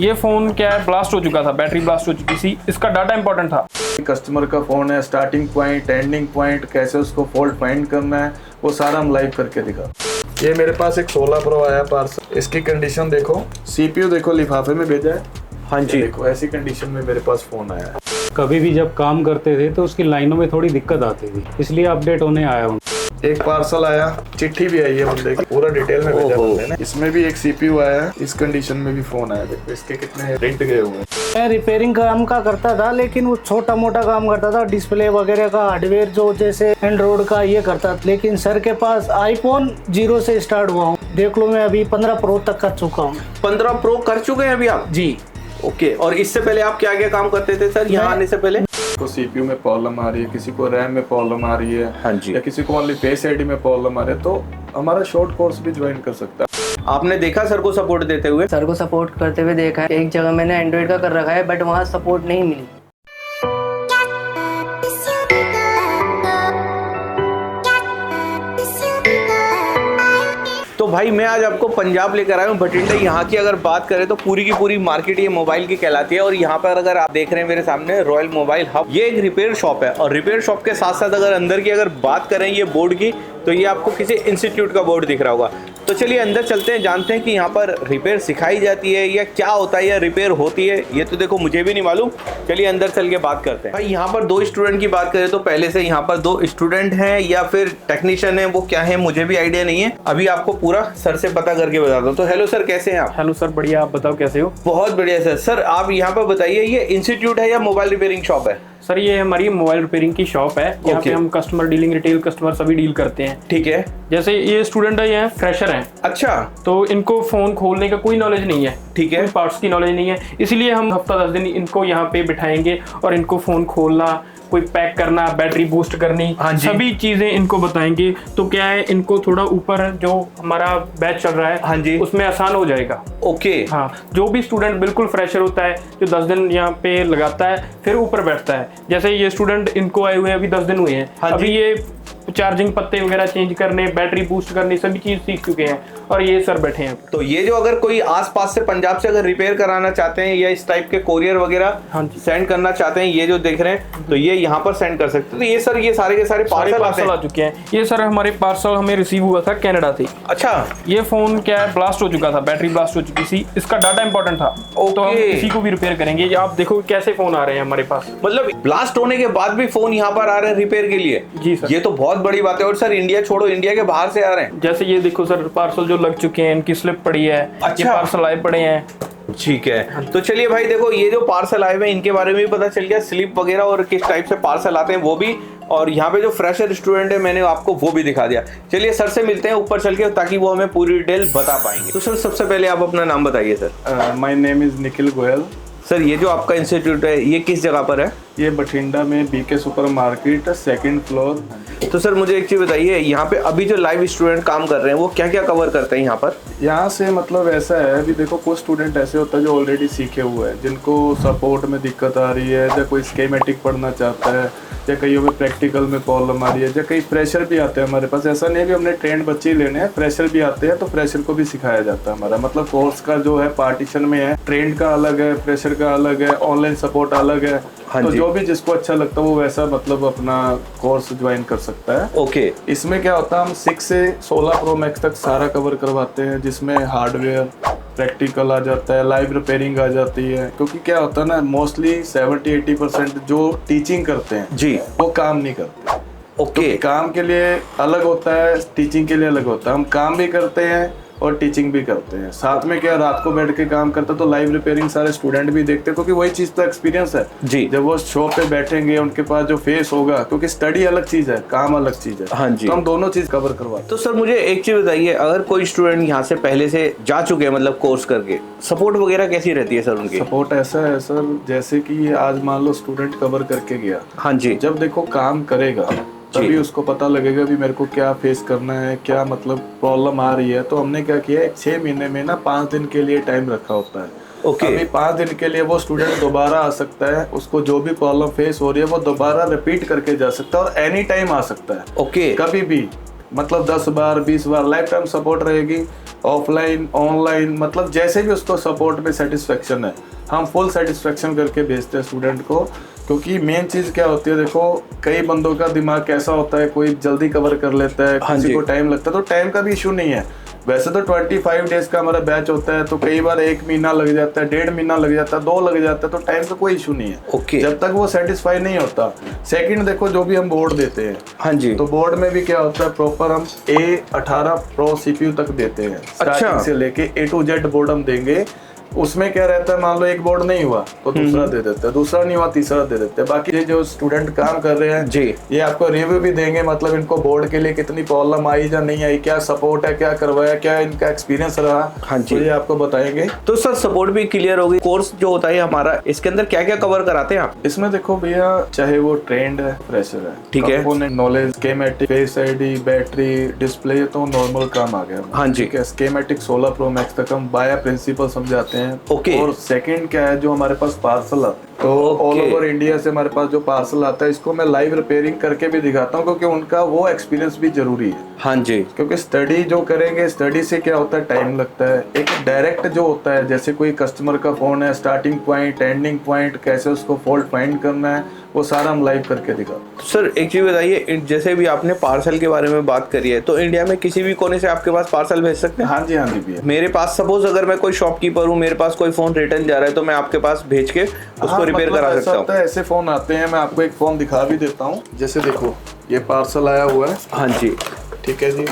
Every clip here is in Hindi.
ये फ़ोन क्या है, ब्लास्ट हो चुका था, बैटरी ब्लास्ट हो चुकी थी, इसका डाटा इंपॉर्टेंट था। कस्टमर का फ़ोन है, स्टार्टिंग पॉइंट, एंडिंग पॉइंट, कैसे उसको फॉल्ट फाइंड करना है, वो सारा हम लाइव करके दिखा। ये मेरे पास एक 16 प्रो आया पार्सल, इसकी कंडीशन देखो, CPU देखो लिफाफे में भेजा है। हाँ जी, देखो ऐसी कंडीशन में मेरे पास फ़ोन आया है। कभी भी जब काम करते थे तो उसकी लाइनों में थोड़ी दिक्कत आती थी, इसलिए अपडेट होने आया हूँ। एक पार्सल आया, चिट्ठी भी आई है बंदे की, पूरा डिटेल में भेजा बंदे ने। इसमें भी एक CPU आया है, इस कंडीशन में भी फोन आया। देखो इसके कितने प्रिंट गए हुए हैं। मैं रिपेयरिंग काम का करता था, लेकिन वो छोटा मोटा काम करता था, डिस्प्ले वगैरह का, हार्डवेयर जो जैसे एंड्रॉइड का ये करता था। लेकिन सर के पास आईफोन 0 से स्टार्ट हुआ हूँ। देख लो मैं अभी 15 प्रो तक कर चुका हूँ। 15 प्रो कर चुके हैं अभी आप? जी। ओके, और इससे पहले आप क्या क्या काम करते थे सर यहाँ आने से पहले? को CPU में प्रॉब्लम आ रही है, किसी को रैम में प्रॉब्लम आ रही है, हाँ जी, या किसी को ओनली फेस आईडी में प्रॉब्लम आ रही है, तो हमारा शॉर्ट कोर्स भी ज्वाइन कर सकता है। आपने देखा सर को सपोर्ट देते हुए? सर को सपोर्ट करते हुए देखा है। एक जगह मैंने एंड्रॉइड का कर रखा है, बट वहाँ सपोर्ट नहीं मिली। तो भाई मैं आज आपको पंजाब लेकर आया हूँ, बठिंडा। यहाँ की अगर बात करें तो पूरी की पूरी मार्केट ये मोबाइल की कहलाती है। और यहाँ पर अगर आप देख रहे हैं मेरे सामने रॉयल मोबाइल हब, ये एक रिपेयर शॉप है। और रिपेयर शॉप के साथ साथ अगर अंदर की अगर बात करें ये बोर्ड की, तो ये आपको किसी इंस्टीट्यूट का बोर्ड दिख रहा होगा। तो चलिए अंदर चलते हैं, जानते हैं कि यहाँ पर रिपेयर सिखाई जाती है या क्या होता है या रिपेयर होती है। ये तो देखो मुझे भी नहीं मालूम। चलिए अंदर चल के बात करते हैं। भाई यहाँ पर 2 स्टूडेंट की बात करें तो पहले से यहाँ पर 2 स्टूडेंट हैं या फिर टेक्नीशियन है, वो क्या है मुझे भी आइडिया नहीं है। अभी आपको पूरा सर से पता करके बताता हूँ। तो हेलो सर, कैसे हैं आप? हेलो सर, बढ़िया, आप बताओ कैसे हो? बहुत बढ़िया सर। सर आप यहाँ पर बताइए, ये इंस्टीट्यूट है या मोबाइल रिपेयरिंग शॉप है? सर ये हमारी मोबाइल रिपेयरिंग की शॉप है। यहाँ पे हम कस्टमर डीलिंग, रिटेल कस्टमर सभी डील करते हैं। ठीक है। जैसे ये स्टूडेंट है, ये फ्रेशर हैं, अच्छा, तो इनको फोन खोलने का कोई नॉलेज नहीं है। ठीक है। कोई पार्ट्स की नॉलेज नहीं है, इसलिए हम हफ्ता 10 दिन इनको यहाँ पे बिठाएंगे और इनको फोन खोलना, कोई पैक करना, बैटरी बूस्ट करनी, हाँ सभी चीजें इनको बताएंगे। तो क्या है, इनको थोड़ा ऊपर जो हमारा बैच चल रहा है, हाँ जी, उसमें आसान हो जाएगा। ओके। हाँ, जो भी स्टूडेंट बिल्कुल फ्रेशर होता है, जो 10 दिन यहाँ पे लगाता है, फिर ऊपर बैठता है। जैसे ये स्टूडेंट, इनको आए हुए अभी 10 दिन हुए हैं। हाँ अभी ये चार्जिंग पत्ते वगैरह चेंज करने, बैटरी बूस्ट करनी, सभी चीज सीख चुके हैं और ये सर बैठे हैं। तो ये जो अगर कोई आसपास से पंजाब से अगर रिपेयर कराना चाहते हैं या इस टाइप के कोरियर वगैरह हाँ जी, सेंड करना चाहते हैं, ये जो देख रहे हैं, तो ये यहाँ पर सेंड कर सकते हैं। तो ये सर, ये सारे के सारे पार्सल आ चुके हैं। ये सर हमारे पार्सल हमें रिसीव हुआ था कनाडा से। अच्छा, ये फोन क्या है, ब्लास्ट हो चुका था, बैटरी ब्लास्ट हो चुकी थी, इसका डाटा इंपॉर्टेंट था। तो हम इसी को भी रिपेयर करेंगे। ये आप देखो कैसे फोन आ रहे हैं हमारे पास। मतलब ब्लास्ट होने के बाद भी फोन यहाँ पर आ रहे हैं रिपेयर के लिए? जी सर, ये तो बहुत बड़ी बात है। और सर इंडिया छोड़ो, इंडिया के बाहर से आ रहे हैं। जैसे ये देखो सर, पार्सल जो लग चुके हैं, इनकी स्लिप पड़ी है। अच्छा, ये पार्सल आए पड़े हैं। ठीक है। तो चलिए भाई देखो, ये जो पार्सल आए हुए हैं इनके बारे में भी पता चल गया, स्लिप वगैरह और किस टाइप से पार्सल आते हैं वो भी। और यहाँ पे जो फ्रेशर स्टूडेंट है, मैंने आपको वो भी दिखा दिया। चलिए सर से मिलते हैं ऊपर चल के, ताकि वो हमें पूरी डिटेल बता पाएंगे। तो सर सबसे पहले आप अपना नाम बताइए sir. My name is Nikhil Goyal. Sir ये जो आपका इंस्टीट्यूट है, ये किस जगह पर है? ये बठिंडा में BK super market, 2nd floor. तो सर मुझे एक चीज़ बताइए, यहाँ पे अभी जो लाइव स्टूडेंट काम कर रहे हैं वो क्या क्या कवर करते हैं यहाँ पर? यहाँ से मतलब ऐसा है, अभी देखो कुछ स्टूडेंट ऐसे होता है जो ऑलरेडी सीखे हुए हैं, जिनको सपोर्ट में दिक्कत आ रही है, या कोई स्कीमेटिक पढ़ना चाहता है, या कईयों में प्रैक्टिकल में प्रॉब्लम आ रही है, या कई फ्रेशर भी आते हैं हमारे पास। ऐसा नहीं है कि हमने ट्रेंड बच्चे ही लेने हैं, फ्रेशर भी आते हैं, तो फ्रेशर को भी सिखाया जाता है। हमारा मतलब कोर्स का जो है पार्टीशन में है, ट्रेंड का अलग है, फ्रेशर का अलग है, ऑनलाइन सपोर्ट अलग है। हाँ तो जी, जो भी जिसको अच्छा लगता है वो वैसा मतलब अपना कोर्स ज्वाइन कर सकता है। ओके। इसमें क्या होता है, हम 6 से 16 प्रो मैक्स तक सारा कवर करवाते हैं, जिसमें हार्डवेयर, प्रैक्टिकल आ जाता है, लाइव रिपेयरिंग आ जाती है। क्योंकि क्या होता है ना, मोस्टली 70-80% जो टीचिंग करते हैं जी, वो काम नहीं करते। ओके। तो काम के लिए अलग होता है, टीचिंग के लिए अलग होता है। हम काम भी करते हैं और टीचिंग भी करते हैं साथ में। क्या रात को बैठ के काम करते हैं, तो लाइव रिपेयरिंग सारे स्टूडेंट भी देखते हैं, क्योंकि वही चीज़ तो एक्सपीरियंस है जी। जब वो शॉप पे बैठेंगे, उनके पास जो फेस होगा, क्योंकि स्टडी अलग चीज़ है, काम अलग चीज़ है। हाँ जी। तो हम दोनों चीज़ कवर करवाते हैं। तो सर मुझे एक चीज़ बताइए, अगर कोई स्टूडेंट यहाँ से पहले से जा चुके हैं, मतलब कोर्स करके, सपोर्ट वगैरह कैसी रहती है सर उनकी? सपोर्ट ऐसा है सर, जैसे कि ये आज मान लो स्टूडेंट कवर करके गया, हाँ जी, जब देखो काम करेगा तभी उसको पता लगेगा भी मेरे को क्या फेस करना है, क्या मतलब प्रॉब्लम आ रही है। तो हमने क्या किया है, 6 महीने में ना 5 दिन के लिए टाइम रखा होता है। ओके। अभी 5 दिन के लिए वो स्टूडेंट दोबारा आ सकता है, उसको जो भी प्रॉब्लम फेस हो रही है वो दोबारा रिपीट करके जा सकता है और एनी टाइम आ सकता है। ओके। कभी भी मतलब 10 बार 20 बार लाइफ टाइम सपोर्ट रहेगी। ऑफलाइन ऑनलाइन मतलब जैसे भी उसको सपोर्ट में सेटिस्फेक्शन है, हम फुल सेटिस्फेक्शन करके भेजते हैं स्टूडेंट को। क्योंकि मेन चीज़ क्या होती है, देखो कई बंदों का दिमाग कैसा होता है, कोई जल्दी कवर कर लेता है, किसी को टाइम लगता है, तो टाइम का भी इशू नहीं है। वैसे तो 25 डेज का हमारा बैच होता है, तो कई बार 1 महीना लग जाता है, 1.5 महीना लग जाता है, 2 लग जाता है, तो टाइम का कोई इशू नहीं है। ओके। जब तक वो सेटिस्फाई नहीं होता। सेकंड देखो, जो भी हम बोर्ड देते हैं, हाँ जी, तो बोर्ड में भी क्या होता है, प्रॉपर हम A18 Pro CPU तक देते हैं। स्टार्टिंग से लेके A to Z बोर्ड हम देंगे। उसमें क्या रहता है, मान लो एक बोर्ड नहीं हुआ तो दूसरा दे देते हैं, दूसरा नहीं हुआ तीसरा दे देते हैं। बाकी ये जो स्टूडेंट काम कर रहे हैं जी, ये आपको रिव्यू भी देंगे, मतलब इनको बोर्ड के लिए कितनी प्रॉब्लम आई या नहीं आई, क्या सपोर्ट है, क्या करवाया, क्या इनका एक्सपीरियंस रहा, हाँ जी, तो ये आपको बताएंगे। तो सर सपोर्ट भी क्लियर होगी। कोर्स जो होता है हमारा, इसके अंदर क्या क्या कवर कराते हैं आप? इसमें देखो भैया, चाहे वो ट्रेंड है, फ्रेशर है, ठीक है, component knowledge, schematic, face ID, battery, display, तो नॉर्मल काम आ गया। हाँ जी, ठीक है। स्कीमेटिक 16 Pro Max तक हम बाया प्रिंसिपल समझाते हैं। ओके। और सेकंड क्या है, जो हमारे पास पार्सल आते हैं, तो ऑल ओवर इंडिया से हमारे पास जो पार्सल आता है, इसको मैं लाइव रिपेयरिंग करके भी दिखाता हूँ, क्योंकि उनका वो एक्सपीरियंस भी जरूरी है। हाँ जी, क्योंकि स्टडी जो करेंगे, स्टडी से क्या होता है, टाइम लगता है। एक डायरेक्ट जो होता है, जैसे कोई कस्टमर का फोन है, स्टार्टिंग पॉइंट, एंडिंग पॉइंट, कैसे उसको फॉल्ट फाइंड करना है, वो सारा हम लाइव करके दिखाते हैं। सर एक चीज बताइए, जैसे भी आपने पार्सल के बारे में बात करी है, तो इंडिया में किसी भी कोने से आपके पास पार्सल भेज सकते हैं? हाँ जी भैया। मेरे पास सपोज अगर मैं कोई शॉपकीपर हूँ, मेरे पास कोई फोन रिटर्न जा रहा है, तो मैं आपके पास भेज के उसको रिपेयर करा सकता हूँ? ऐसे फोन आते हैं, मैं आपको एक फोन दिखा भी देता हूँ। जैसे देखो, ये पार्सल आया हुआ है। हाँ जी, ठीक है जी।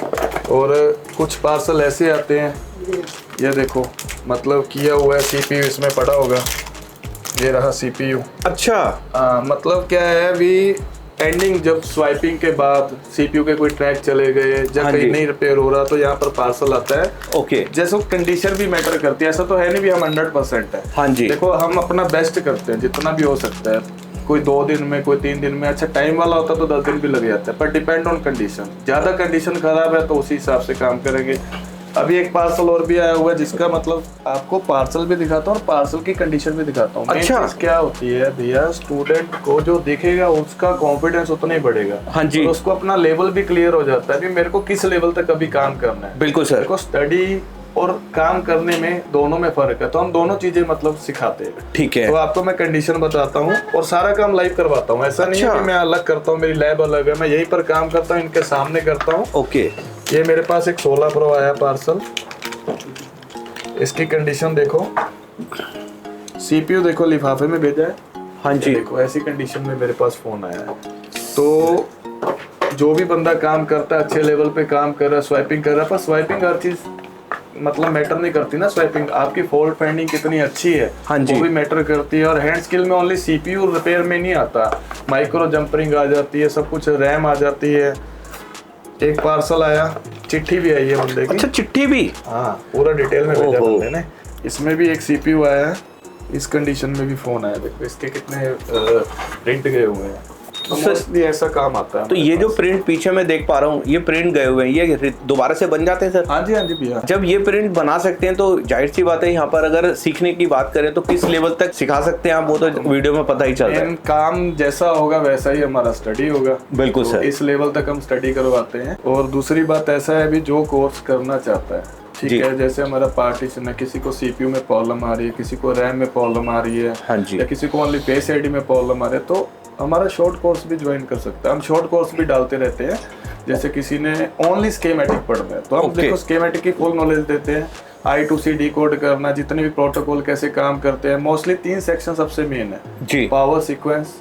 और कुछ पार्सल ऐसे आते हैं, ये देखो, मतलब किया हुआ है, CPU इसमें पड़ा होगा, ये रहा CPU। अच्छा। मतलब क्या है, अभी एंडिंग जब स्वाइपिंग के बाद CPU के कोई ट्रैक चले गए, जब हाँ कहीं नहीं रिपेयर हो रहा, तो यहाँ पर पार्सल आता है। ओके। जैसे कंडीशन भी मैटर करती है, ऐसा तो है नहीं भी हम 100% है। हाँ जी, देखो हम अपना बेस्ट करते हैं जितना भी हो सकता है। कोई 2 दिन में, कोई 3 दिन में, अच्छा टाइम वाला होता तो 10 दिन भी लग जाता है, पर डिपेंड ऑन कंडीशन। ज्यादा कंडीशन खराब है तो उसी हिसाब से काम करेंगे। अभी एक पार्सल और भी आया हुआ है, जिसका मतलब आपको पार्सल भी दिखाता हूँ और पार्सल की कंडीशन भी दिखाता हूँ। अच्छा। क्या होती है भैया, स्टूडेंट को जो दिखेगा उसका कॉन्फिडेंस उतना ही बढ़ेगा। हाँ जी, और उसको अपना लेवल भी क्लियर हो जाता है कि मेरे को किस लेवल तक अभी काम करना है। बिल्कुल सर। मेरे को स्टडी और काम करने में दोनों में फर्क है, तो हम दोनों चीजें मतलब सिखाते हैं। ठीक है। तो आपको मैं कंडीशन बताता हूँ और सारा काम लाइव करवाता हूँ। ऐसा नहीं है कि मैं अलग करता हूँ, मेरी लैब अलग है, मैं यहीं पर काम करता हूँ, इनके सामने करता हूँ। ओके। ये मेरे पास एक 16 Pro आया पार्सल, इसकी कंडीशन देखो, CPU देखो लिफाफे में भेजा है। हाँ जी, देखो ऐसी कंडीशन में मेरे पास फोन आया है। तो जो भी बंदा काम करता है, अच्छे लेवल पे काम कर रहा है, स्वाइपिंग कर रहा है, पर स्वाइपिंग हर चीज मतलब मैटर नहीं करती ना। स्वाइपिंग आपकी फॉल्ट फाइंडिंग कितनी अच्छी है, हाँ जी, वो भी मैटर करती है। और हैंड स्किल में ओनली CPU रिपेयर में नहीं आता, माइक्रो जंपरिंग आ जाती है, सब कुछ, रैम आ जाती है। एक पार्सल आया, चिट्ठी भी आई है बंदे की। अच्छा, चिट्ठी भी? हाँ, पूरा डिटेल में भेजा बंदे ने। इसमें भी एक CPU आया है, इस कंडीशन में भी फोन आया। देखो इसके कितने प्रिंट गए हुए हैं, तो मोस्टली ऐसा काम आता है। तो ये जो प्रिंट पीछे मैं देख पा रहा हूँ, ये प्रिंट गए हुए हैं, ये दोबारा से बन जाते हैं सर? हाँ जी भैया। जब ये प्रिंट बना सकते हैं तो जाहिर सी बात है, यहाँ पर अगर सीखने की बात करें तो किस लेवल तक सिखा सकते हैं आप, वो तो वीडियो में पता ही चल रहा है। काम जैसा होगा वैसा ही हमारा स्टडी होगा। बिल्कुल तो सर, इस लेवल तक हम स्टडी करवाते हैं। और दूसरी बात ऐसा है, अभी जो कोर्स करना चाहता है, ठीक है, जैसे हमारा पार्टीशन है, किसी को CPU में प्रॉब्लम आ रही है, किसी को रैम में प्रॉब्लम आ रही है, हाँ जी, या किसी को ओनली फेस आईडी में प्रॉब्लम आ रही है, तो हमारा शॉर्ट कोर्स भी ज्वाइन कर सकता है। हम शॉर्ट कोर्स भी डालते रहते हैं। जैसे किसी ने ओनली स्कीमेटिक पढ़ना है, तो हम देखो स्कीमेटिक की फुल नॉलेज देते हैं। I2C डिकोड करना, जितने भी प्रोटोकॉल कैसे काम करते हैं। मोस्टली 3 सेक्शन सबसे मेन है जी, power sequence,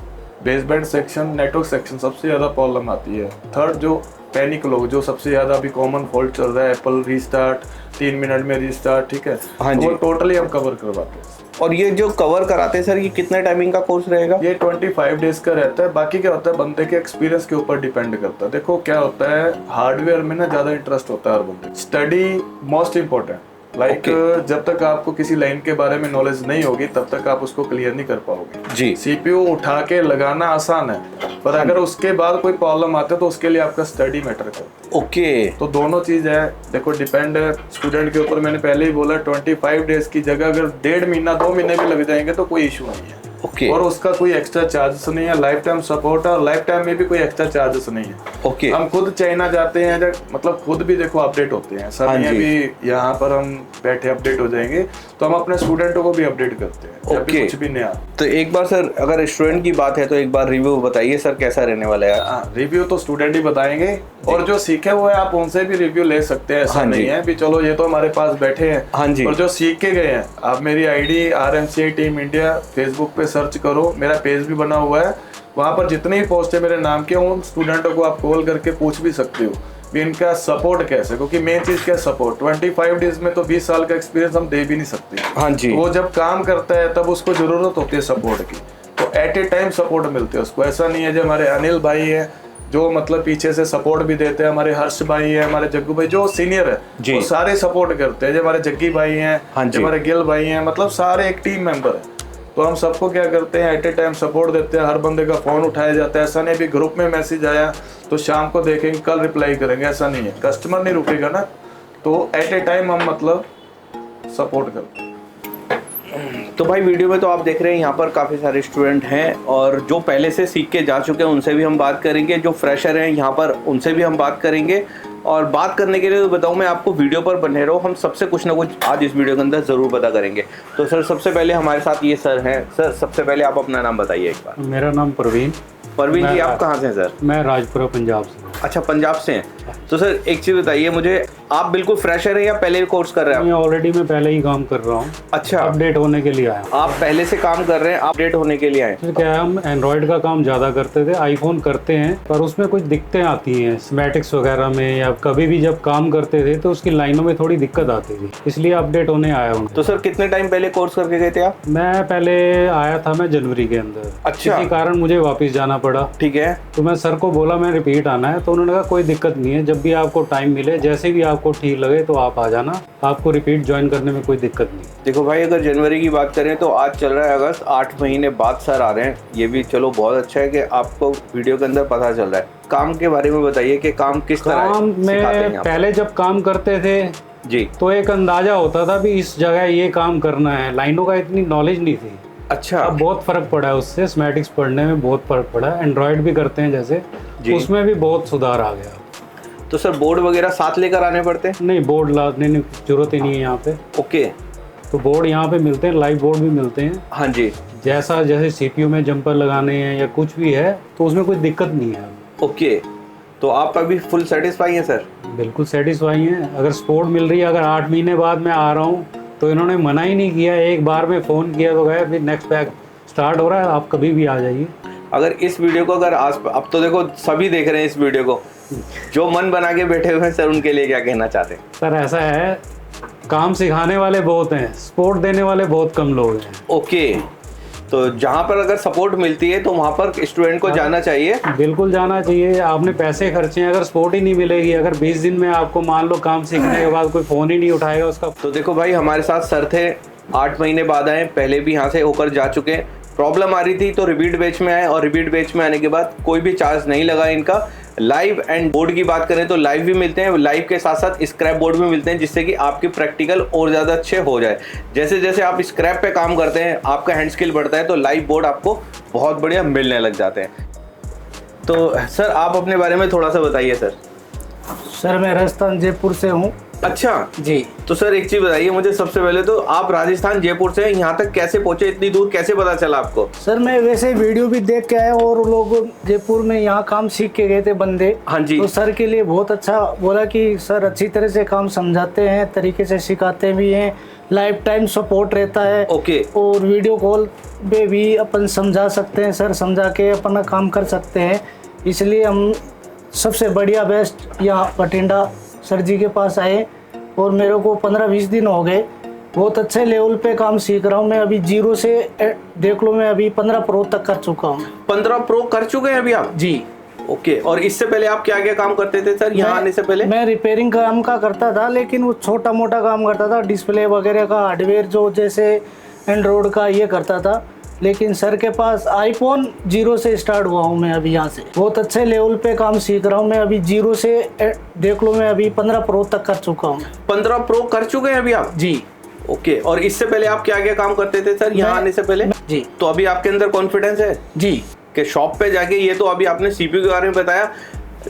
baseband section, network section सबसे ज्यादा प्रॉब्लम आती है। थर्ड जो पैनिक लोग, जो सबसे ज्यादा अभी कॉमन फॉल्ट चल रहा है, एप्पल रीस्टार्ट, 3 मिनट में रीस्टार्ट, ठीक है, हाँ जी, वो टोटली हम कवर करवाते हैं। और ये जो कवर कराते हैं सर, ये कितने टाइमिंग का कोर्स रहेगा? ये 25 डेज का रहता है। बाकी क्या होता है, बंदे के एक्सपीरियंस के ऊपर डिपेंड करता है। देखो क्या होता है, हार्डवेयर में ना ज्यादा इंटरेस्ट होता है हर बंदे। स्टडी मोस्ट इम्पोर्टेंट, लाइक जब तक आपको किसी लाइन के बारे में नॉलेज नहीं होगी तब तक आप उसको क्लियर नहीं कर पाओगे जी। CPU उठा के लगाना आसान है, पर अगर उसके बाद कोई प्रॉब्लम आते है तो उसके लिए आपका स्टडी मैटर करता है। ओके, तो दोनों चीज है, देखो डिपेंड है स्टूडेंट के ऊपर। मैंने पहले ही बोला 25 डेज की जगह अगर 1.5 महीना 2 महीने भी लग जाएंगे तो कोई इशू नहीं है। ओके। और उसका कोई एक्स्ट्रा चार्जेस नहीं है, लाइफ टाइम सपोर्ट है और लाइफ टाइम में भी कोई एक्स्ट्रा चार्जेस नहीं है। ओके। हम खुद चाइना जाते हैं, मतलब खुद भी देखो अपडेट होते हैं, सब हाँ नहीं जी। अभी यहाँ पर हम बैठे अपडेट हो जाएंगे, तो हम अपने स्टूडेंटों को भी अपडेट करते हैं जब भी ओके। कुछ भी नया। तो एक बार सर अगर स्टूडेंट की बात है तो एक बार रिव्यू बताइए सर कैसा रहने वाला है। रिव्यू तो स्टूडेंट ही बताएंगे और जो सीखे हुए हैं आप उनसे भी रिव्यू ले सकते हैं, ऐसा हाँ जी। नहीं है भी चलो ये तो हमारे पास बैठे हैं। हाँ जी। और जो सीख के गए हैं, आप मेरी ID RMCI team India Facebook पे सर्च करो, मेरा पेज भी बना हुआ है, वहाँ पर जितने ही पोस्ट है मेरे नाम के, उन स्टूडेंटों को आप कॉल करके पूछ भी सकते हो भी इनका सपोर्ट कैसे, क्योंकि मेन चीज क्या सपोर्ट। 25 डेज में तो 20 साल का एक्सपीरियंस हम दे भी नहीं सकते। हाँ जी। वो जब काम करता है तब उसको जरूरत होती है सपोर्ट की, तो एट ए टाइम सपोर्ट मिलते हैं उसको। ऐसा नहीं है जो हमारे अनिल भाई है जो मतलब पीछे से सपोर्ट भी देते हैं, हमारे हर्ष भाई है, हमारे जग्गू भाई जो सीनियर है वो सारे सपोर्ट करते हैं, जो हमारे जग्गी भाई हैं, जो हमारे गिल भाई हैं, मतलब सारे एक टीम मेंबर है। तो हम सबको क्या करते हैं, एट ए टाइम सपोर्ट देते हैं, हर बंदे का फोन उठाया जाता है। ऐसा नहीं भी ग्रुप में मैसेज आया तो शाम को देखेंगे कल रिप्लाई करेंगे, ऐसा नहीं है। कस्टमर नहीं रुकेगा ना, तो एट ए टाइम हम मतलब सपोर्ट करते हैं। तो भाई वीडियो में तो आप देख रहे हैं यहाँ पर काफ़ी सारे स्टूडेंट हैं और जो पहले से सीख के जा चुके हैं उनसे भी हम बात करेंगे, जो फ्रेशर हैं यहाँ पर उनसे भी हम बात करेंगे। और बात करने के लिए तो बताऊँ मैं आपको, वीडियो पर बने रहो, हम सबसे कुछ ना कुछ आज इस वीडियो के अंदर ज़रूर पता करेंगे। तो सर सबसे पहले हमारे साथ ये सर हैं। सर सबसे पहले आप अपना नाम बताइए एक बार। मेरा नाम परवीन जी, आप कहाँ से हैं सर? मैं राजपुरा पंजाब से हूँ। अच्छा, पंजाब से हैं। तो सर एक चीज़ बताइए मुझे, आप बिल्कुल फ्रेशर हैं या पहले कोर्स कर रहे हैं? ऑलरेडी मैं पहले ही काम कर रहा हूँ। अच्छा, अपडेट होने के लिए आया। आप पहले से काम कर रहे हैं, अपडेट होने के लिए आए? तो क्या है, हम एंड्रॉयड का काम ज़्यादा करते थे, आईफोन करते हैं, पर उसमें कुछ दिक्कतें आती हैं सिमेटिक्स वगैरह में, या कभी भी जब काम करते थे तो उसकी लाइनों में थोड़ी दिक्कत आती थी, इसलिए अपडेट होने आया हूँ। तो सर कितने टाइम पहले कोर्स करके गए थे आप? मैं पहले आया था, मैं जनवरी के अंदर। अच्छा। इसी कारण मुझे वापस जाना पड़ा। ठीक है। तो मैं सर को बोला मैं रिपीट आना है, तो उन्होंने कहा कोई दिक्कत नहीं है, जब भी आपको टाइम मिले, जैसे भी आपको ठीक लगे तो आप आ जाना, आपको रिपीट ज्वाइन करने में कोई दिक्कत नहीं। देखो भाई, अगर जनवरी की बात करें तो आज चल रहा है अगस्त, 8 महीने बाद सर आ रहे हैं। ये भी चलो बहुत अच्छा है कि आपको वीडियो के अंदर पता चल रहा है। काम के बारे में बताइए कि काम किस तरह काम में पहले जब काम करते थे जी तो एक अंदाजा होता था भी इस जगह ये काम करना है, लाइनों का इतनी नॉलेज नहीं थी। अच्छा। अब बहुत फर्क पड़ा है उससे, सिमेटिक्स पढ़ने में बहुत फर्क पड़ा है। एंड्रॉयड भी करते हैं जैसे, उसमें भी बहुत सुधार आ गया। तो सर बोर्ड वगैरह साथ लेकर आने पड़ते हैं? नहीं, बोर्ड लाने की जरूरत ही नहीं है यहाँ पे। ओके। तो बोर्ड यहाँ पे मिलते हैं, लाइव बोर्ड भी मिलते हैं। हाँ जी। जैसे CPU में जंपर लगाने हैं या कुछ भी है तो उसमें कोई दिक्कत नहीं है। ओके। तो आप अभी फुल सेटिस्फाई हैं सर? बिल्कुल सेटिस्फाई हैं। अगर सपोर्ट मिल रही है, अगर 8 महीने बाद मैं आ रहा हूँ तो इन्होंने मना ही नहीं किया। एक बार में फ़ोन किया तो गए, फिर नेक्स्ट बैग स्टार्ट हो रहा है, आप कभी भी आ जाइए। अगर इस वीडियो को अगर अब तो देखो सभी देख रहे हैं इस वीडियो को, जो मन बना के बैठे हुए हैं सर, उनके लिए क्या कहना चाहते हैं? सर ऐसा है, काम सिखाने वाले बहुत हैं, सपोर्ट देने वाले बहुत कम लोग हैं। ओके। तो जहाँ पर अगर सपोर्ट मिलती है तो वहाँ पर स्टूडेंट को जाना चाहिए। बिल्कुल जाना चाहिए। आपने पैसे खर्चे हैं, अगर सपोर्ट ही नहीं मिलेगी, अगर 20 दिन में आपको मान लो काम सीखने के बाद कोई फ़ोन ही नहीं उठाएगा उसका। तो देखो भाई, हमारे साथ सर थे, 8 महीने बाद आए, पहले भी यहाँ से होकर जा चुके हैं। प्रॉब्लम आ रही थी तो रिपीट बैच में आए और रिपीट बैच में आने के बाद कोई भी चार्ज नहीं लगा इनका। लाइव एंड बोर्ड की बात करें तो लाइव भी मिलते हैं, लाइव के साथ साथ स्क्रैप बोर्ड भी मिलते हैं, जिससे कि आपकी प्रैक्टिकल और ज़्यादा अच्छे हो जाए। जैसे जैसे आप स्क्रैप पे काम करते हैं, आपका हैंड स्किल बढ़ता है, तो लाइव बोर्ड आपको बहुत बढ़िया मिलने लग जाते हैं। तो सर आप अपने बारे में थोड़ा सा बताइए सर। सर मैं राजस्थान जयपुर से हूँ। अच्छा जी। तो सर एक चीज़ बताइए मुझे, सबसे पहले तो आप राजस्थान जयपुर से यहाँ तक कैसे पहुँचे, इतनी दूर कैसे पता चला आपको? सर मैं वैसे वीडियो भी देख के आया और लोग जयपुर में यहाँ काम सीख के गए थे बंदे। हाँ जी। तो सर के लिए बहुत अच्छा बोला कि सर अच्छी तरह से काम समझाते हैं, तरीके से सिखाते भी हैं, लाइफ टाइम सपोर्ट रहता है। ओके। और वीडियो कॉल पे भी अपन समझा सकते हैं, सर समझा के अपना काम कर सकते हैं। इसलिए हम सबसे बढ़िया बेस्ट यहाँ बठिंडा सर जी के पास आए और मेरे को 15-20 दिन हो गए, बहुत अच्छे लेवल पे काम सीख रहा हूँ मैं। अभी 0 से देख लो, मैं अभी 15 प्रो तक कर चुका हूँ। 15 प्रो कर चुके हैं अभी आप? जी। ओके। और इससे पहले आप क्या क्या काम करते थे सर यहाँ आने से पहले? मैं रिपेयरिंग काम का करता था, लेकिन वो छोटा मोटा काम करता था, डिस्प्ले वगैरह का, हार्डवेयर जो जैसे एंड्रॉयड का ये करता था। लेकिन सर के पास आईफोन 0 से स्टार्ट हुआ हूँ मैं अभी यहाँ से, बहुत अच्छे लेवल पे काम सीख रहा हूँ मैं। अभी 0 से देख लो, मैं अभी 15 प्रो तक कर चुका हूँ। 15 प्रो कर चुके हैं अभी आप? जी। ओके, और इससे पहले आप क्या क्या काम करते थे सर यहाँ आने से पहले? जी तो अभी आपके अंदर कॉन्फिडेंस है जी कि शॉप पे जाके, ये तो अभी आपने सीपीयू के बारे में बताया,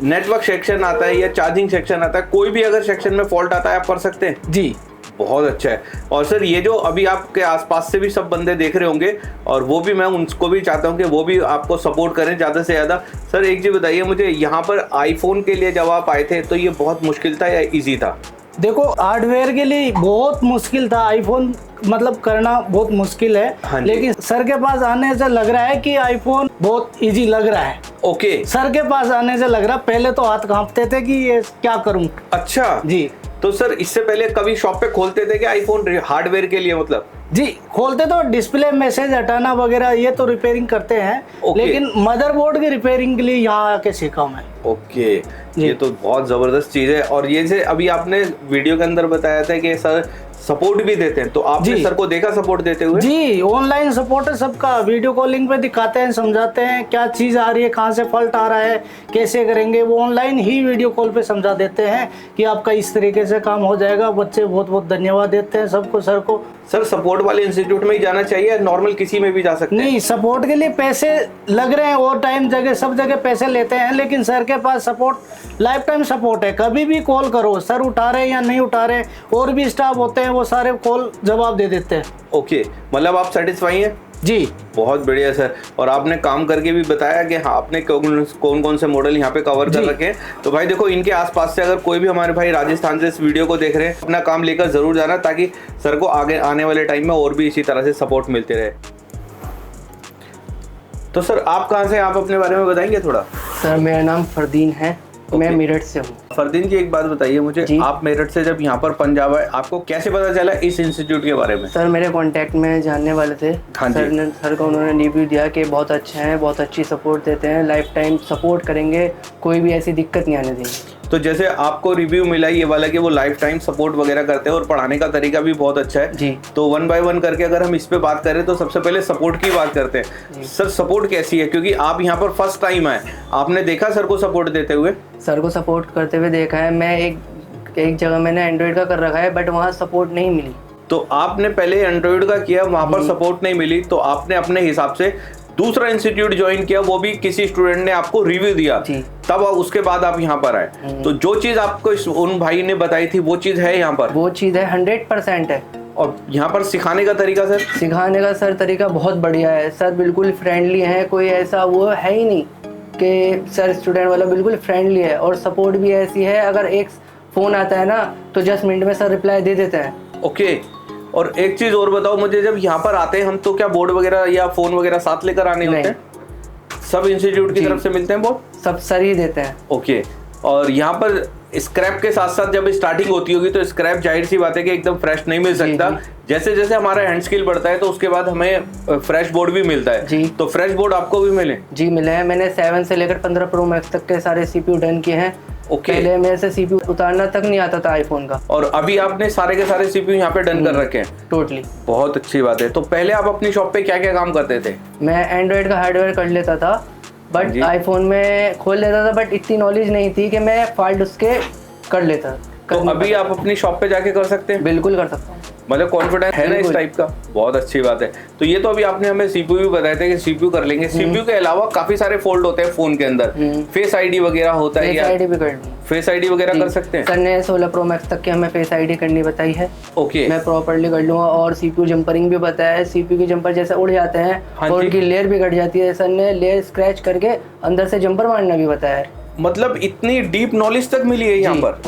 नेटवर्क सेक्शन आता है या चार्जिंग सेक्शन आता है, कोई भी अगर सेक्शन में फॉल्ट आता है आप कर सकते हैं? जी बहुत अच्छा है। और सर ये जो अभी आपके आसपास से भी सब बंदे देख रहे होंगे, और वो भी, मैं उनको भी चाहता हूँ कि वो भी आपको सपोर्ट करें ज़्यादा से ज़्यादा। सर एक चीज़ बताइए मुझे, यहाँ पर आईफोन के लिए जब आप आए थे तो ये बहुत मुश्किल था या इजी था? देखो, हार्डवेयर के लिए बहुत मुश्किल था, आईफोन मतलब करना बहुत मुश्किल हाँ है, जी। लेकिन सर के पास आने से लग रहा है कि आईफोन बहुत इजी लग रहा है। ओके, सर के पास आने से लग रहा, पहले तो हाथ कांपते थे कि ये क्या करूं। अच्छा जी तो सर इससे पहले कभी शॉप पे खोलते थे क्या आईफोन हार्डवेयर के लिए? मतलब जी खोलते तो डिस्प्ले मैसेज हटाना वगैरह ये तो रिपेयरिंग करते हैं, ओके। लेकिन मदरबोर्ड की रिपेयरिंग के लिए यहाँ आके सीखा मैं। ओके, ये तो बहुत ज़बरदस्त चीज़ है। और ये से अभी आपने वीडियो के अंदर बताया था कि सर सपोर्ट भी देते हैं, तो आपने जी। सर को देखा सपोर्ट देते हुए? जी, ऑनलाइन सपोर्ट है सबका, वीडियो कॉलिंग पे दिखाते हैं, समझाते हैं क्या चीज़ आ रही है, कहाँ से फॉल्ट आ रहा है, कैसे करेंगे, वो ऑनलाइन ही वीडियो कॉल पे समझा देते हैं कि आपका इस तरीके से काम हो जाएगा। बच्चे बहुत बहुत धन्यवाद देते हैं सबको, सर को। सर सपोर्ट वाले इंस्टीट्यूट में ही जाना चाहिए या नॉर्मल किसी में भी जा सकते हैं? नहीं, सपोर्ट के लिए पैसे लग रहे हैं, और टाइम जगह सब जगह पैसे लेते हैं, लेकिन सर के पास सपोर्ट लाइफ टाइम सपोर्ट है। कभी भी कॉल करो, सर उठा रहे हैं या नहीं उठा रहे, और भी स्टाफ होते हैं वो सारे कॉल जवाब दे देते हैं। ओके, मतलब आप सेटिस्फाई हैं? जी बहुत बढ़िया सर। और आपने काम करके भी बताया कि हाँ आपने कौन कौन से मॉडल यहाँ पे कवर कर जी। रखे हैं। तो भाई देखो, इनके आसपास से अगर कोई भी हमारे भाई राजस्थान से इस वीडियो को देख रहे हैं, अपना काम लेकर जरूर जाना, ताकि सर को आगे आने वाले टाइम में और भी इसी तरह से सपोर्ट मिलते रहे। तो सर आप कहाँ से, आप अपने बारे में बताएंगे थोड़ा? सर मेरा नाम फरदीन है, मैं मेरठ से हूँ। फरदीन जी एक बात बताइए मुझे, जी। आप मेरठ से जब यहाँ पर पंजाब आए, आपको कैसे पता चला इस इंस्टीट्यूट के बारे में? सर मेरे कांटेक्ट में जानने वाले थे, हाँ जी। सर को उन्होंने रिव्यू दिया कि बहुत अच्छे हैं, बहुत अच्छी सपोर्ट देते हैं, लाइफ टाइम सपोर्ट करेंगे, कोई भी ऐसी दिक्कत नहीं आने देंगे। तो जैसे आपको रिव्यू मिला ये वाला कि वो लाइफ टाइम सपोर्ट वगैरह करते हैं और पढ़ाने का तरीका भी बहुत अच्छा है जी। तो 1 बाय 1 करके अगर हम इस पे बात करें तो सबसे पहले सपोर्ट की बात करते हैं। सर सपोर्ट कैसी है, क्योंकि आप यहाँ पर फर्स्ट टाइम आए, आपने देखा सर को सपोर्ट देते हुए? सर को सपोर्ट करते हुए देखा है, मैं एक जगह मैंने एंड्रॉयड का कर रखा है, बट वहाँ सपोर्ट नहीं मिली। तो आपने पहले एंड्रॉइड का किया, वहाँ पर सपोर्ट नहीं मिली, तो आपने अपने हिसाब से दूसरा इंस्टीट्यूट ज्वाइन किया, वो भी किसी स्टूडेंट ने आपको रिव्यू दिया, जी। तब उसके बाद आप यहाँ पर आए। तो जो चीज़ आपको उन भाई ने बताई थी वो चीज़ है यहाँ पर? वो चीज़ है, 100% है। और यहाँ पर सिखाने का तरीका सर? सिखाने का सर तरीका बहुत बढ़िया है, सर बिल्कुल फ्रेंडली है, कोई ऐसा वो है ही नहीं कि सर स्टूडेंट वाला, बिल्कुल फ्रेंडली है। और सपोर्ट भी ऐसी है, अगर एक फ़ोन आता है ना तो 10 मिनट में सर रिप्लाई दे देते हैं। ओके, और एक चीज़ और बताओ मुझे, जब यहाँ पर आते हैं हम तो क्या बोर्ड वगैरह या फ़ोन वगैरह साथ लेकर आने होते हैं? सब इंस्टीट्यूट की तरफ से मिलते हैं बोर्ड? सब सर ही देते हैं। ओके, और यहाँ पर स्क्रैप के साथ साथ जब स्टार्टिंग होती होगी तो स्क्रैप जाहिर सी बात है कि एकदम फ्रेश नहीं मिल सकता। जैसे जैसे हमारा हैंड स्किल बढ़ता है तो उसके बाद हमें फ्रेश बोर्ड भी मिलता है। जी। तो फ्रेश बोर्ड आपको भी मिले? जी मिले हैं, मैंने 7 से लेकर 15 प्रो मैक्स तक के सारे CPU डन किए हैं। ओके। पहले मेरे से CPU उतारना तक नहीं आता था आईफोन का, और अभी आपने सारे के सारे CPU यहाँ पे डन कर रखे हैं? टोटली। बहुत अच्छी बात है। तो पहले आप अपनी शॉप पे क्या क्या काम करते थे? मैं एंड्रॉयड का हार्डवेयर कर लेता था, बट जी। आईफोन में खोल लेता था, बट इतनी नॉलेज नहीं थी कि मैं फॉल्ट उसके कर लेता। तो अभी आप अपनी शॉप पे जाके कर सकते हैं? बिल्कुल कर सकता हूँ। मतलब कॉन्फिडेंस है ना इस बिल्कुल। टाइप का? बहुत अच्छी बात है। तो ये तो अभी आपने हमें CPU भी बताए थे कि CPU कर लेंगे। CPU के अलावा काफी सारे फोल्ड होते हैं फोन के अंदर, फेस आईडी वगैरह होता है फेस या आईडी भी कर ली। फेस आईडी वगैरह कर सकते हैं? सर ने 16 प्रो मैक्स तक की हमें फेस आईडी करनी बताई है, ओके, मैं प्रॉपर्ली कर लूँगा। और CPU जंपरिंग भी बताया है, CPU के जंपर जैसे उड़ जाते हैं हाँ और जी। उनकी लेयर भी कट जाती है, सर ने लेयर स्क्रैच करके अंदर से जंपर मारना भी बताया है। मतलब इतनी डीप नॉलेज तक मिली है यहाँ जी। पर?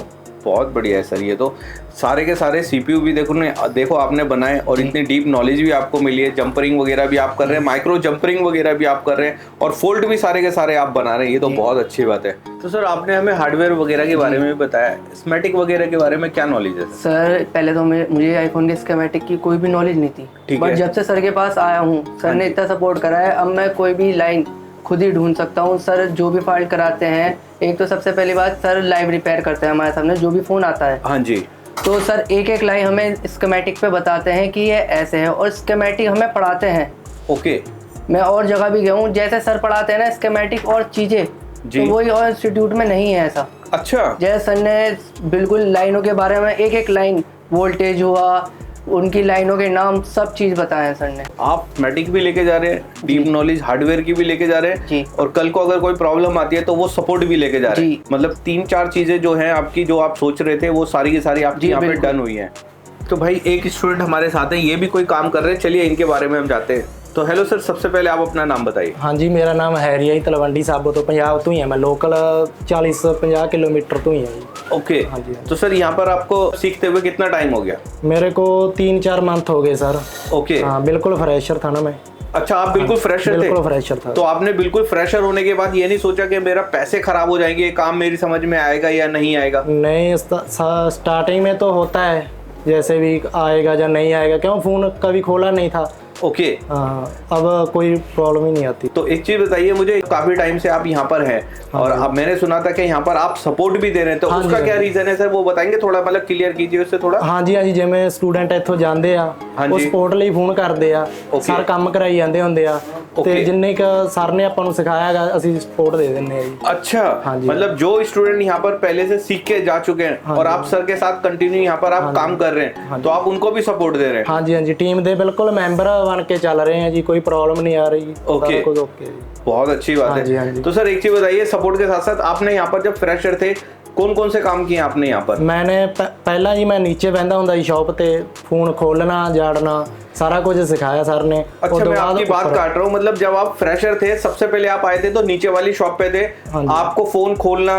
बहुत बढ़िया है सर। ये तो सारे के सारे CPU भी देखो आपने बनाए और इतनी डीप नॉलेज भी आपको मिली है। जंपरिंग वगैरह भी आप कर रहे हैं, माइक्रो जंपरिंग वगैरह भी आप कर रहे हैं, और फोल्ड भी सारे के सारे आप बना रहे हैं। ये तो बहुत अच्छी बात है। तो सर आपने हमें हार्डवेयर वगैरह के बारे में भी बताया, स्कीमेटिक वगैरह के बारे में क्या नॉलेज है? सर पहले तो मुझे आईफोन के स्कीमेटिक की कोई भी नॉलेज नहीं थी, ठीक बट है। जब से सर के पास आया हूँ, सर ने इतना सपोर्ट करा है, अब मैं कोई भी लाइन खुद ही ढूंढ सकता हूँ। सर जो भी फॉल्ट कराते हैं, एक तो सबसे पहली बात सर लाइव रिपेयर करते हैं हमारे सामने, जो भी फ़ोन आता है। हाँ जी। तो सर एक एक लाइन हमें स्कीमेटिक पे बताते हैं कि ये ऐसे है, और स्कीमेटिक हमें पढ़ाते हैं। ओके, मैं और जगह भी गया हूँ, जैसे सर पढ़ाते हैं ना स्कीमेटिक और चीज़ें, जी। तो वही और इंस्टीट्यूट में नहीं है ऐसा। अच्छा। जैसे सर ने बिल्कुल लाइनों के बारे में एक एक लाइन, वोल्टेज हुआ, उनकी लाइनों के नाम सब चीज़ बताए हैं सर ने। आप मैटिक भी लेके जा रहे हैं, डीप नॉलेज हार्डवेयर की भी लेके जा रहे हैं जी। और कल को अगर कोई प्रॉब्लम आती है तो वो सपोर्ट भी लेके जा रहे हैं। जी। मतलब 3-4 चीजें जो हैं आपकी, जो आप सोच रहे थे वो सारी की सारी आपकी जी, यहाँ पे बिल्कुल। डन हुई हैं। तो भाई एक स्टूडेंट हमारे साथ हैं, ये भी कोई काम कर रहे हैं, चलिए इनके बारे में हम जानते हैं। तो हेलो सर, सबसे पहले आप अपना नाम बताइए। हाँ जी, मेरा नाम हैरी है, तलवंडी साबो तो पंजाब तो ही है मैं, लोकल 40-50 किलोमीटर तो ही है जी। ओके, हाँ जी। तो सर यहाँ पर आपको सीखते हुए कितना टाइम हो गया? मेरे को 3-4 मंथ हो गए सर। ओके। हाँ, बिल्कुल फ्रेशर था ना मैं। अच्छा, आप बिल्कुल फ्रेशर थे? बिल्कुल फ्रेशर था। तो आपने बिल्कुल फ्रेशर होने के बाद ये नहीं सोचा कि मेरा पैसे खराब हो जाएंगे, काम मेरी समझ में आएगा या नहीं आएगा? नहीं, स्टार्टिंग में तो होता है जैसे भी आएगा या नहीं आएगा, क्यों फ़ोन कभी खोला नहीं था। ओके। हाँ, अब कोई प्रॉब्लम ही नहीं आती। तो एक चीज बताइए मुझे, काफी टाइम से आप यहाँ पर हैं और अब मैंने सुना था कि यहाँ पर आप सपोर्ट भी दे रहे हैं, तो हाँ उसका जी, क्या हाँ जी। रीजन है सर, वो बताएंगे थोड़ा, मतलब क्लियर कीजिए उससे थोड़ा। हाँ जी, हाँ जी, जिवें स्टूडेंट ਇੱਥੋਂ ਜਾਂਦੇ ਆ हाँ ਉਹ जी। ਸਪੋਰਟ ਲਈ ਫੋਨ ਕਰਦੇ ਆ, Okay। ਸਰ ਕੰਮ ਕਰਾਈ ਜਾਂਦੇ ਹੁੰਦੇ ਆ Okay। ਤੇ ਜਿੰਨੇ ਕ ਸਰ ਨੇ ਆਪਾਂ ਨੂੰ ਸਿਖਾਇਆ ਹੈਗਾ ਅਸੀਂ ਸਪੋਰਟ ਦੇ ਦਿੰਨੇ ਆ ਜੀ। अच्छा, हाँ जी। मतलब जो स्टूडेंट यहाँ पर पहले से सीख के जा चुके हैं हाँ और जी। आप सर के साथ कंटिन्यू यहाँ पर आप हाँ काम जी। कर रहे हैं, हाँ तो जी। आप उनको भी सपोर्ट दे रहे हैं। हाँ जी, हाँ जी, टीम ਦੇ ਬਿਲਕੁਲ ਮੈਂਬਰ ਬਣ ਕੇ ਚੱਲ ਰਹੇ ਆ ਜੀ, ਕੋਈ ਪ੍ਰੋਬਲਮ ਨਹੀਂ ਆ ਰਹੀ। Okay। ਸਾਰਾ ਕੁਝ ਓਕੇ ਜੀ। बहुत अच्छी बात हाँ जी, हाँ है। जी। तो सर एक चीज बताइए, सपोर्ट के साथ साथ आपने यहाँ पर जब फ्रेशर थे कौन कौन से काम किए आपने यहाँ पर? मैंने ਪਹਿਲਾਂ ਜੀ मैं नीचे बहता ਹੁੰਦਾ ਸੀ ਸ਼ਾਪ ਤੇ, ਫੋਨ ਖੋਲਣਾ ਜਾੜਨਾ सारा कुछ सिखाया सर ने। अच्छा, उस तो मैं बाद आपकी बात ऊपर- काट रहा हूँ, मतलब जब आप फ्रेशर थे सबसे पहले आप आए थे तो नीचे वाली शॉप पे थे, हाँ जी। आपको फोन खोलना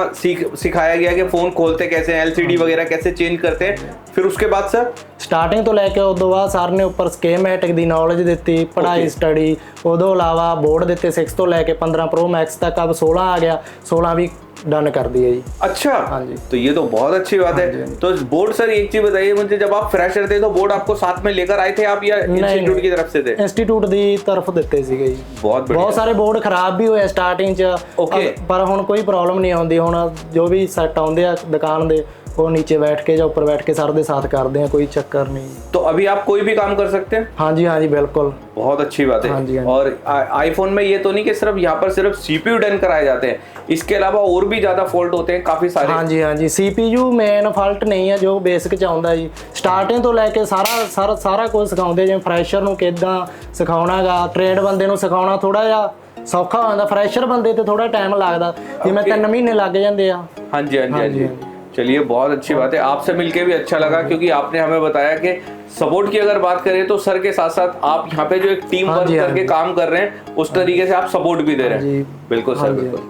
सिखाया गया कि फोन खोलते कैसे हैं, एलसीडी वगैरह कैसे चेंज करते हैं, फिर उसके बाद सर ਸਟਾਰਟਿੰਗ ਤੋਂ ਲੈ ਕੇ ਉਦੋਂ ਬਾਅਦ ਸਰ ਨੇ ਉੱਪਰ ਸਕੀਮੈਟਿਕ ਦੀ ਨੌਲੇਜ ਦਿੱਤੀ, ਪੜ੍ਹਾਈ Okay। ਸਟੱਡੀ, ਉਦੋਂ ਇਲਾਵਾ ਬੋਰਡ ਦਿੱਤੇ 6 ਤੋਂ ਲੈ ਕੇ 15 Pro Max तक, अब 16 आ गया, 16 भी डन कर दिया जी। अच्छा, हाँ जी। तो ये तो बहुत अच्छी बात हाँ है। जी, हाँ जी। तो बोर्ड सर एक चीज बताइए मुझे, जब आप फ्रेशर थे तो बोर्ड आपको साथ में लेकर आए थे आप या इंस्टीट्यूट की तरफ से थे? ਇੰਸਟੀਚਿਊਟ ਦੀ ਤਰਫ ਦਿੱਤੇ ਸੀਗੇ ਜੀ। बहुत बढ़िया। ਬਹੁਤ ਸਾਰੇ ਬੋਰਡ ਖਰਾਬ ਵੀ ਹੋਏ ਸਟਾਰਟਿੰਗ 'ਚ। Okay। ਪਰ ਹੁਣ ਕੋਈ ਪ੍ਰੋਬਲਮ ਨਹੀਂ ਆਉਂਦੀ, ਹੁਣ ਜੋ ਵੀ ਸੈੱਟ ਆਉਂਦੇ ਆ ਦੁਕਾਨ ਦੇ ਉਹ नीचे बैठ के ਜਾਂ ਉੱਪਰ बैठ के सर ਦੇ साथ ਕਰਦੇ ਆ, कोई चक्कर नहीं। तो अभी आप कोई भी काम कर सकते हैं? हाँ जी, हाँ जी, बिल्कुल। बहुत अच्छी बात है। हाँ जी, हाँ जी। और आईफोन में ये तो नहीं कि सिर्फ यहाँ पर सिर्फ सीपीयू डन कराए जाते हैं, इसके अलावा और भी ज्यादा फॉल्ट होते हैं काफी सारे। हाँ जी, हाँ जी, CPU ਮੇਨ ਫਾਲਟ ਨਹੀਂ ਹੈ ਜੋ ਬੇਸਿਕ ਚ ਆਉਂਦਾ ਜੀ। ਸਟਾਰਟਿੰਗ ਤੋਂ ਲੈ ਕੇ ਸਾਰਾ ਕੁਝ ਸਿਖਾਉਂਦੇ, ਜਿਵੇਂ ਫਰੈਸ਼ਰ ਨੂੰ ਕਿੱਦਾਂ ਸਿਖਾਉਣਾਗਾ, ਟ੍ਰੇਨਡ ਬੰਦੇ ਨੂੰ ਸਿਖਾਉਣਾ ਥੋੜਾ ਜਿਹਾ ਸੌਖਾ ਹੋ ਜਾਂਦਾ, ਫਰੈਸ਼ਰ ਬੰਦੇ ਤੇ ਥੋੜਾ ਟਾਈਮ ਲੱਗਦਾ, ਜਿਵੇਂ 3 ਮਹੀਨੇ ਲੱਗ ਜਾਂਦੇ ਆ। हाँ जी, हाँ जी, हाँ हाँ जी। जी। चलिए, बहुत अच्छी बात है, आपसे मिलके भी अच्छा लगा, क्योंकि आपने हमें बताया कि सपोर्ट की अगर बात करें तो सर के साथ साथ आप यहाँ पे जो एक टीम हाँ वर्क जी, हाँ करके जी। काम कर रहे हैं उस तरीके से आप सपोर्ट भी दे रहे हाँ हैं। जी। बिल्कुल हाँ सर, जी। बिल्कुल।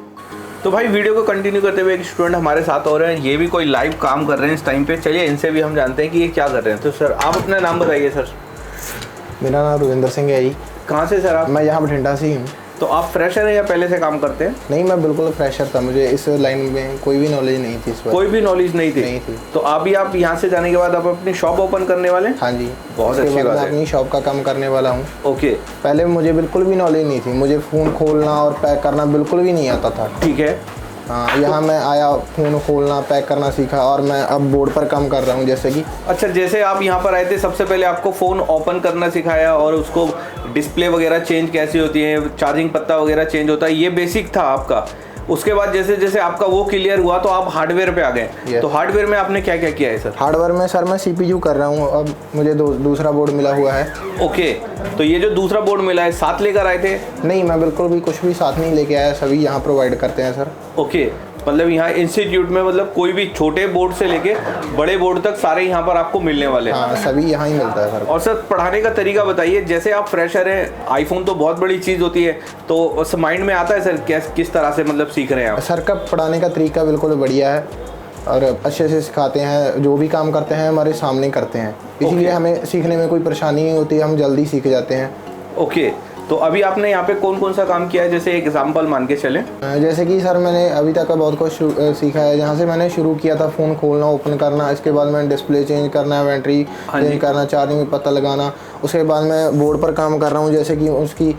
तो भाई वीडियो को कंटिन्यू करते हुए एक स्टूडेंट हमारे साथ हो रहे हैं, ये भी कोई लाइव काम कर रहे हैं इस टाइम पे, चलिए इनसे भी हम जानते हैं कि ये क्या कर रहे हैं। तो सर आप अपना नाम बताइए सर। मेरा नाम रुविंदर सिंह है जी। कहाँ से सर आप? मैं यहाँ बठिंडा से ही हूँ। तो आप फ्रेशर हैं या पहले से काम करते हैं? नहीं, मैं बिल्कुल फ्रेशर था, मुझे इस लाइन में कोई भी नॉलेज नहीं थी इस पर। कोई भी नॉलेज नहीं थी? नहीं थी। तो अभी आप यहाँ से जाने के बाद आप अपनी शॉप ओपन करने वाले हैं? हाँ जी, बहुत उसके अच्छी बाद बात मैं है। अपनी शॉप का काम करने वाला हूँ। ओके, पहले मुझे बिल्कुल भी नॉलेज नहीं थी, मुझे फ़ोन खोलना और पैक करना बिल्कुल भी नहीं आता था। ठीक है। हाँ, यहाँ मैं आया, फ़ोन खोलना पैक करना सीखा और मैं अब बोर्ड पर काम कर रहा हूँ, जैसे कि। अच्छा, जैसे आप यहाँ पर आए थे सबसे पहले आपको फ़ोन ओपन करना सिखाया और उसको डिस्प्ले वगैरह चेंज कैसी होती है, चार्जिंग पत्ता वगैरह चेंज होता है, ये बेसिक था आपका। उसके बाद जैसे जैसे आपका वो क्लियर हुआ तो आप हार्डवेयर पे आ गए। Yes। तो हार्डवेयर में आपने क्या क्या किया है सर? हार्डवेयर में सर मैं CPU कर रहा हूँ, अब मुझे दूसरा बोर्ड मिला हुआ है। ओके, तो ये जो दूसरा बोर्ड मिला है साथ लेकर आए थे? नहीं, मैं बिल्कुल भी कुछ भी साथ नहीं लेके आया, सभी यहाँ प्रोवाइड करते हैं सर। ओके, मतलब यहाँ इंस्टीट्यूट में मतलब कोई भी छोटे बोर्ड से लेके बड़े बोर्ड तक सारे यहाँ पर आपको मिलने वाले हैं। हाँ, सभी यहाँ ही मिलता है सर। और सर पढ़ाने का तरीका बताइए, जैसे आप फ्रेशर हैं, आईफोन तो बहुत बड़ी चीज़ होती है, तो उस माइंड में आता है सर किस तरह से मतलब सीख रहे हैं आप? सर का पढ़ाने का तरीका बिल्कुल बढ़िया है और अच्छे से सिखाते हैं, जो भी काम करते हैं हमारे सामने करते हैं, इसीलिए हमें सीखने में कोई परेशानी नहीं होती, हम जल्दी सीख जाते हैं। ओके, तो अभी आपने यहाँ पे कौन कौन सा काम किया है, जैसे एग्जाम्पल मान के चलें? जैसे कि सर मैंने अभी तक का बहुत कुछ सीखा है, जहाँ से मैंने शुरू किया था फ़ोन खोलना ओपन करना, इसके बाद मैंने डिस्प्ले चेंज करना, बैटरी हाँ जी। चेंज करना, चार्जिंग में पता लगाना, उसके बाद मैं बोर्ड पर काम कर रहा हूँ, जैसे कि उसकी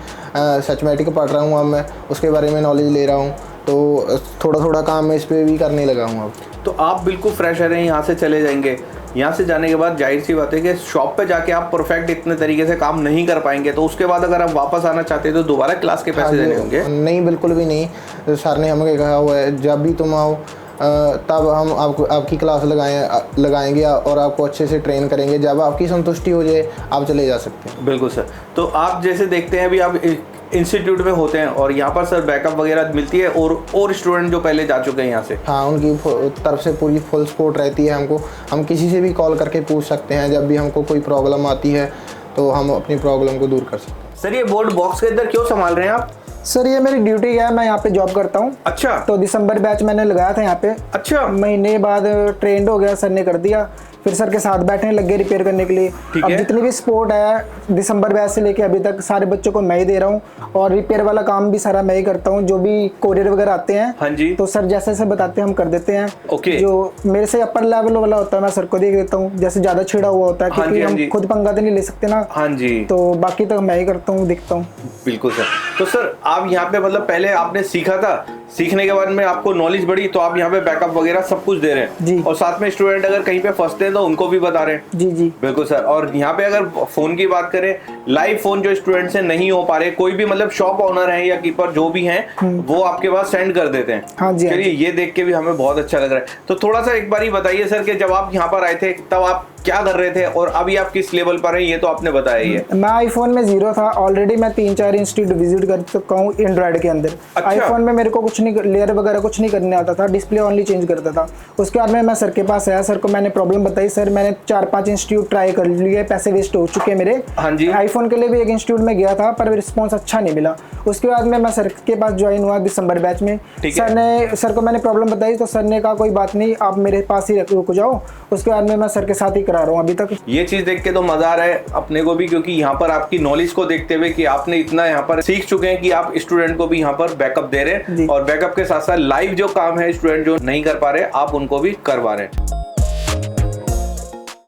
सचमेटिक पढ़ रहा हूँ अब मैं, उसके बारे में नॉलेज ले रहा हूँ, तो थोड़ा थोड़ा काम मैं इस पर भी करने लगा हूँ अब। तो आप बिल्कुल फ्रेशर हैं, यहाँ से चले जाएंगे, यहाँ से जाने के बाद जाहिर सी बात है कि शॉप पे जाके आप परफेक्ट इतने तरीके से काम नहीं कर पाएंगे, तो उसके बाद अगर आप वापस आना चाहते हैं तो दोबारा क्लास के पैसे देने होंगे? नहीं, बिल्कुल भी नहीं, सर ने हमें कहा हुआ है जब भी तुम आओ तब हम आपकी क्लास लगाएंगे और आपको अच्छे से ट्रेन करेंगे। जब आपकी संतुष्टि हो जाए आप चले जा सकते हैं। बिल्कुल सर। तो आप जैसे देखते हैं अभी आप इंस्टीट्यूट में होते हैं और यहाँ पर सर बैकअप वगैरह मिलती है और स्टूडेंट जो पहले जा चुके हैं यहाँ से? हाँ, उनकी तरफ से पूरी फुल सपोर्ट रहती है हमको। हम किसी से भी कॉल करके पूछ सकते हैं, जब भी हमको कोई प्रॉब्लम आती है तो हम अपनी प्रॉब्लम को दूर कर सकते हैं। सर ये बोर्ड बॉक्स के अंदर क्यों संभाल रहे हैं आप? सर ये मेरी ड्यूटी है, मैं यहाँ पे जॉब करता हूँ। अच्छा। तो दिसंबर बैच मैंने लगाया था यहाँ पे। अच्छा। महीने बाद ट्रेंड हो गया, सर ने कर दिया। फिर सर के साथ बैठने लग गए रिपेयर करने के लिए। अब जितनी भी सपोर्ट है दिसंबर बैच से लेके अभी तक सारे बच्चों को मैं ही दे रहा हूँ और रिपेयर वाला काम भी सारा मैं ही करता हूँ। जो भी कोरियर वगैरह आते हैं, हाँ जी, तो सर जैसे जैसे बताते हैं हम कर देते हैं। ओके। जो मेरे से अपर लेवल वाला होता है मैं सर को दे देता हूँ, जैसे ज्यादा छिड़ा हुआ होता है, क्योंकि हम खुद पंगा तो नहीं ले सकते ना। हाँ जी। तो बाकी तो मैं ही करता हूँ, देखता हूँ। बिल्कुल सर। तो सर आप यहाँ पे मतलब पहले आपने सीखा था, सीखने के बाद में आपको नॉलेज बढ़ी तो आप यहाँ पे बैकअप वगैरह सब कुछ दे रहे हैं जी। और साथ में स्टूडेंट अगर कहीं पे फंसते हैं तो उनको भी बता रहे हैं। जी जी बिल्कुल सर। और यहाँ पे अगर फोन की बात करें, लाइव फोन जो स्टूडेंट से नहीं हो पा रहे, कोई भी मतलब शॉप ओनर है या कीपर जो भी हैं वो आपके पास सेंड कर देते हैं। हाँ जी। चलिए ये देख के भी हमें बहुत अच्छा लग रहा है। तो थोड़ा सा एक बार ही बताइए सर कि जब आप यहाँ पर आए थे तब आप क्या कर रहे थे और अभी आप किस लेवल पर हैं, ये तो आपने बताया ही है। मैं आईफोन में 0 था ऑलरेडी। मैं 3-4 इंस्टीट्यूट विजिट कर चुका हूँ एंड्रॉइड के अंदर। अच्छा। आईफोन में मेरे को कुछ नहीं, लेयर वगैरह कुछ नहीं करने आता था, डिस्प्ले ओनली चेंज करता था। उसके बाद में मैं सर के पास आया, सर को मैंने प्रॉब्लम बताई। सर मैंने 4-5 इंस्टीट्यूट ट्राई कर लिए, पैसे वेस्ट हो चुके मेरे। हाँ जी। आईफोन के लिए भी एक इंस्टीट्यूट में गया था पर रिस्पॉन्स अच्छा नहीं मिला। उसके बाद में मैं सर के पास ज्वाइन हुआ दिसंबर बैच में। सर को मैंने प्रॉब्लम बताई तो सर ने कहा कोई बात नहीं, आप मेरे पास ही रुक जाओ। उसके बाद में मैं सर के साथ ही करा रहा हूँ अभी तक। ये चीज देख के तो मजा आ रहा है अपने को भी, क्योंकि यहाँ पर आपकी नॉलेज को देखते हुए कि आपने इतना यहाँ पर सीख चुके हैं कि आप स्टूडेंट को भी यहाँ पर बैकअप दे रहे हैं और बैकअप के साथ साथ लाइव जो काम है स्टूडेंट जो नहीं कर पा रहे आप उनको भी करवा रहे हैं।